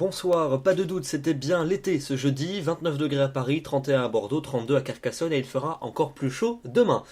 Bonsoir, pas de doute, c'était bien l'été ce jeudi, 29 degrés à Paris, 31 à Bordeaux, 32 à Carcassonne et il fera encore plus chaud demain.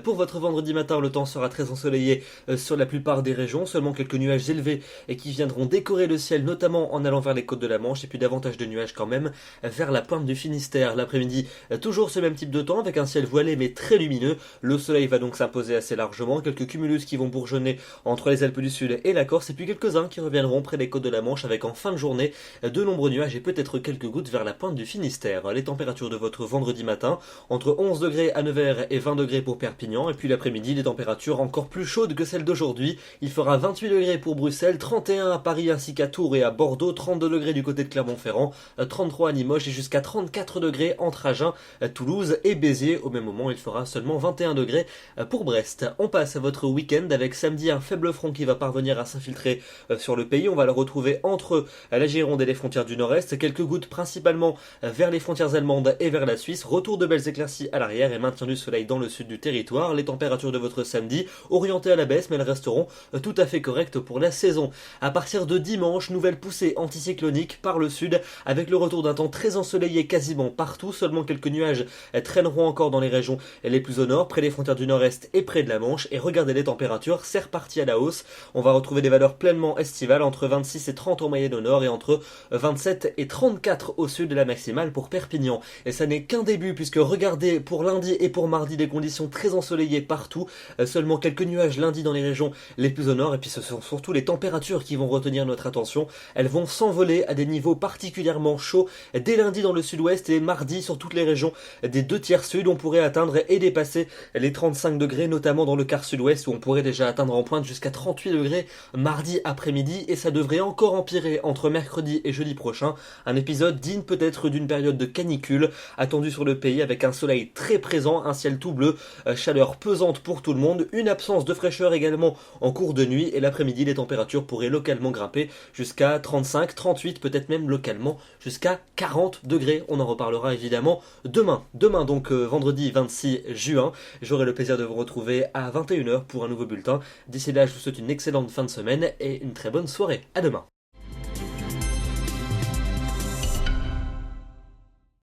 Pour votre vendredi matin, le temps sera très ensoleillé sur la plupart des régions, seulement quelques nuages élevés et qui viendront décorer le ciel, notamment en allant vers les côtes de la Manche, et puis davantage de nuages quand même vers la pointe du Finistère. L'après-midi, toujours ce même type de temps avec un ciel voilé mais très lumineux. Le soleil va donc s'imposer assez largement, quelques cumulus qui vont bourgeonner entre les Alpes du Sud et la Corse, et puis quelques-uns qui reviendront près des côtes de la Manche avec en fin de journée de nombreux nuages et peut-être quelques gouttes vers la pointe du Finistère. Les températures de votre vendredi matin, entre 11 degrés à Nevers et 20 degrés pour Perpignan, et puis l'après-midi, des températures encore plus chaudes que celles d'aujourd'hui. Il fera 28 degrés pour Bruxelles, 31 à Paris ainsi qu'à Tours et à Bordeaux, 32 degrés du côté de Clermont-Ferrand, 33 à Limoges et jusqu'à 34 degrés entre Agen, Toulouse et Béziers. Au même moment, il fera seulement 21 degrés pour Brest. On passe à votre week-end avec samedi un faible front qui va parvenir à s'infiltrer sur le pays. On va le retrouver entre la Gironde et les frontières du nord-est, quelques gouttes principalement vers les frontières allemandes et vers la Suisse, retour de belles éclaircies à l'arrière et maintien du soleil dans le sud du territoire. Les températures de votre samedi orientées à la baisse, mais elles resteront tout à fait correctes pour la saison. À partir de dimanche, nouvelle poussée anticyclonique par le sud, avec le retour d'un temps très ensoleillé quasiment partout, seulement quelques nuages traîneront encore dans les régions les plus au nord, près des frontières du nord-est et près de la Manche, et regardez les températures, c'est reparti à la hausse. On va retrouver des valeurs pleinement estivales, entre 26 et 30 en moyenne au nord et entre 27 et 34 au sud de la maximale pour Perpignan. Et ça n'est qu'un début, puisque regardez pour lundi et pour mardi des conditions très ensoleillées partout, seulement quelques nuages lundi dans les régions les plus au nord, et puis ce sont surtout les températures qui vont retenir notre attention. Elles vont s'envoler à des niveaux particulièrement chauds dès lundi dans le sud-ouest et mardi sur toutes les régions des deux tiers sud. On pourrait atteindre et dépasser les 35 degrés, notamment dans le quart sud-ouest où on pourrait déjà atteindre en pointe jusqu'à 38 degrés mardi après-midi, et ça devrait encore empirer entre mercredi et jeudi prochain. Un épisode digne peut-être d'une période de canicule attendue sur le pays avec un soleil très présent, un ciel tout bleu, chaleur pesante pour tout le monde, une absence de fraîcheur également en cours de nuit, et l'après-midi les températures pourraient localement grimper jusqu'à 35, 38, peut-être même localement jusqu'à 40 degrés. On en reparlera évidemment demain. Demain donc vendredi 26 juin, j'aurai le plaisir de vous retrouver à 21 h pour un nouveau bulletin. D'ici là, je vous souhaite une excellente fin de semaine et une très bonne soirée. À demain.